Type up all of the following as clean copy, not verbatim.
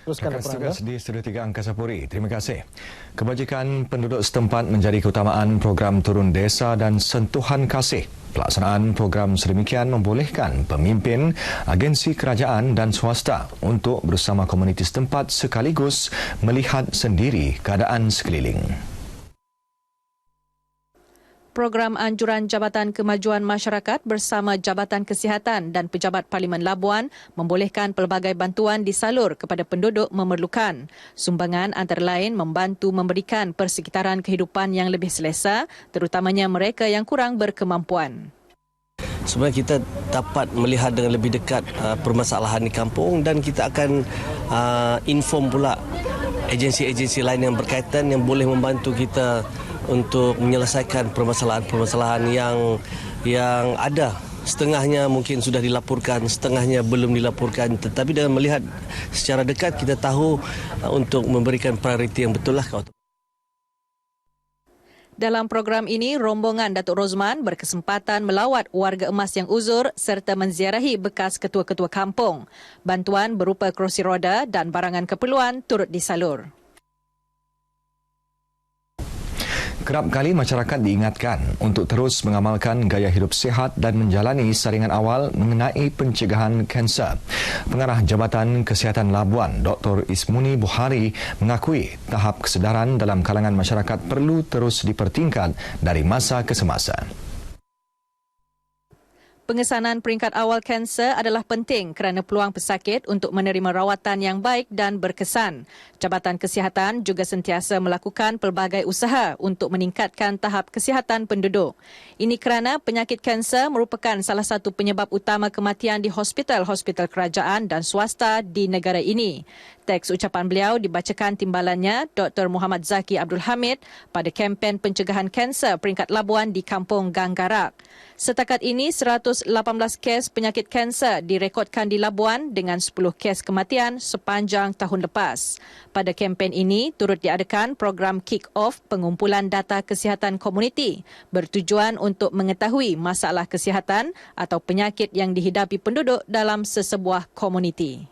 Teruskan Rakan laporan tugas di Studio 3 Angkasa Puri. Terima kasih. Kebajikan penduduk setempat menjadi keutamaan program Turun Desa dan Sentuhan Kasih. Pelaksanaan program sedemikian membolehkan pemimpin, agensi kerajaan dan swasta untuk bersama komuniti setempat sekaligus melihat sendiri keadaan sekeliling. Program Anjuran Jabatan Kemajuan Masyarakat bersama Jabatan Kesihatan dan Pejabat Parlimen Labuan membolehkan pelbagai bantuan disalur kepada penduduk memerlukan. Sumbangan antara lain membantu memberikan persekitaran kehidupan yang lebih selesa, terutamanya mereka yang kurang berkemampuan. Sebenarnya kita dapat melihat dengan lebih dekat permasalahan di kampung dan kita akan inform pula agensi-agensi lain yang berkaitan yang boleh membantu kita untuk menyelesaikan permasalahan-permasalahan yang ada. Setengahnya mungkin sudah dilaporkan, setengahnya belum dilaporkan. Tetapi dengan melihat secara dekat kita tahu untuk memberikan prioriti yang betul lah. Dalam program ini, rombongan Datuk Rosman berkesempatan melawat warga emas yang uzur serta menziarahi bekas ketua-ketua kampung. Bantuan berupa kerusi roda dan barangan keperluan turut disalur. Kerap kali masyarakat diingatkan untuk terus mengamalkan gaya hidup sihat dan menjalani saringan awal mengenai pencegahan kanser. Pengarah Jabatan Kesihatan Labuan, Dr. Ismuni Buhari mengakui tahap kesedaran dalam kalangan masyarakat perlu terus dipertingkat dari masa ke semasa. Pengesanan peringkat awal kanser adalah penting kerana peluang pesakit untuk menerima rawatan yang baik dan berkesan. Jabatan Kesihatan juga sentiasa melakukan pelbagai usaha untuk meningkatkan tahap kesihatan penduduk. Ini kerana penyakit kanser merupakan salah satu penyebab utama kematian di hospital-hospital kerajaan dan swasta di negara ini. Teks ucapan beliau dibacakan timbalannya Dr. Muhammad Zaki Abdul Hamid pada kempen pencegahan kanser peringkat Labuan di Kampung Ganggarak. Setakat ini, 118 kes penyakit kanser direkodkan di Labuan dengan 10 kes kematian sepanjang tahun lepas. Pada kempen ini, turut diadakan program kick-off pengumpulan data kesihatan komuniti bertujuan untuk mengetahui masalah kesihatan atau penyakit yang dihidapi penduduk dalam sesebuah komuniti.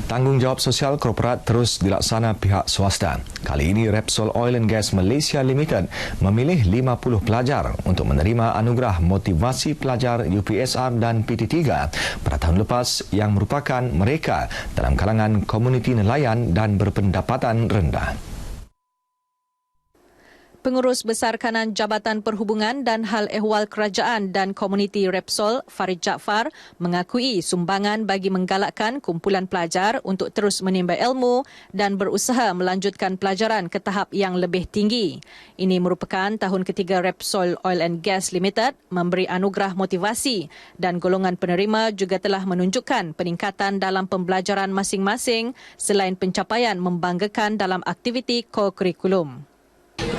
Tanggungjawab sosial korporat terus dilaksana pihak swasta. Kali ini Repsol Oil and Gas Malaysia Limited memilih 50 pelajar untuk menerima anugerah motivasi pelajar UPSR dan PT3 pada tahun lepas yang merupakan mereka dalam kalangan komuniti nelayan dan berpendapatan rendah. Pengurus Besar Kanan Jabatan Perhubungan dan Hal Ehwal Kerajaan dan Komuniti Repsol, Farid Jaafar, mengakui sumbangan bagi menggalakkan kumpulan pelajar untuk terus menimba ilmu dan berusaha melanjutkan pelajaran ke tahap yang lebih tinggi. Ini merupakan tahun ketiga Repsol Oil and Gas Limited memberi anugerah motivasi dan golongan penerima juga telah menunjukkan peningkatan dalam pembelajaran masing-masing selain pencapaian membanggakan dalam aktiviti co-kurikulum.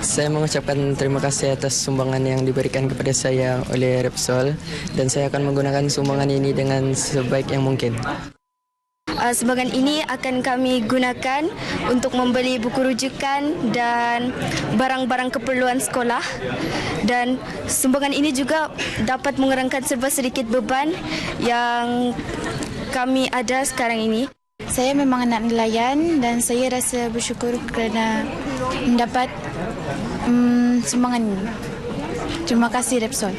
Saya mengucapkan terima kasih atas sumbangan yang diberikan kepada saya oleh Repsol dan saya akan menggunakan sumbangan ini dengan sebaik yang mungkin. Sumbangan ini akan kami gunakan untuk membeli buku rujukan dan barang-barang keperluan sekolah, dan sumbangan ini juga dapat mengurangkan serba sedikit beban yang kami ada sekarang ini. Saya memang anak nelayan dan saya rasa bersyukur kerana mendapat sumbangan ini. Terima kasih Repsol.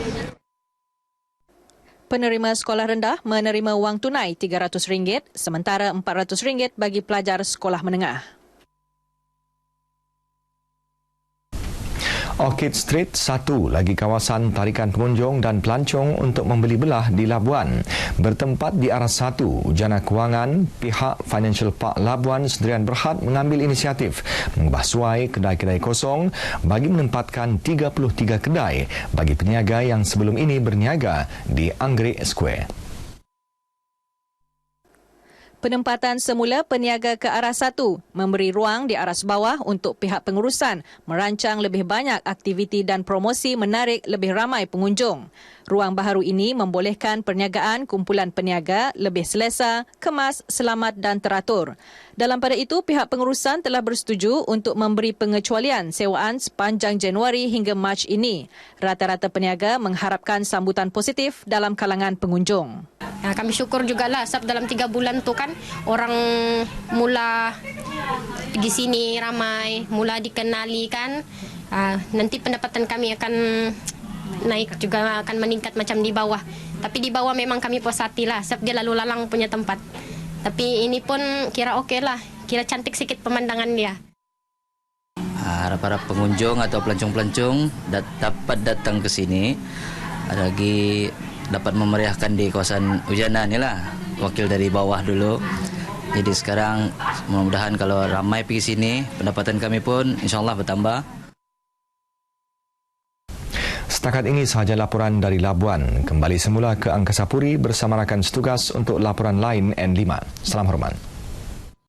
Penerima sekolah rendah menerima wang tunai RM300, sementara RM400 bagi pelajar sekolah menengah. Orchid Street, satu lagi kawasan tarikan pengunjung dan pelancong untuk membeli belah di Labuan. Bertempat di arah 1, Jana Kewangan, pihak Financial Park Labuan Sdn Bhd mengambil inisiatif mengubah suai kedai-kedai kosong bagi menempatkan 33 kedai bagi peniaga yang sebelum ini berniaga di Anggrek Square. Penempatan semula peniaga ke aras 1 memberi ruang di aras bawah untuk pihak pengurusan merancang lebih banyak aktiviti dan promosi menarik lebih ramai pengunjung. Ruang baharu ini membolehkan perniagaan kumpulan peniaga lebih selesa, kemas, selamat dan teratur. Dalam pada itu, pihak pengurusan telah bersetuju untuk memberi pengecualian sewaan sepanjang Januari hingga Mac ini. Rata-rata peniaga mengharapkan sambutan positif dalam kalangan pengunjung. Kami syukur juga lah sebab dalam 3 bulan tu kan orang mula pergi sini ramai, mula dikenali kan. Nanti pendapatan kami akan naik juga, akan meningkat macam di bawah. Tapi di bawah memang kami puas hati lah sebab dia lalu lalang punya tempat. Tapi ini pun kira okey lah, kira cantik sikit pemandangan dia. Harap-harap pengunjung atau pelancong-pelancong dapat datang ke sini, lagi dapat memeriahkan di kawasan Ujana ni lah, wakil dari bawah dulu. Jadi sekarang mudah-mudahan kalau ramai pergi sini, pendapatan kami pun insyaAllah bertambah. Setakat ini sahaja laporan dari Labuan. Kembali semula ke Angkasa Puri bersama rakan setugas untuk laporan lain N5. Salam hormat.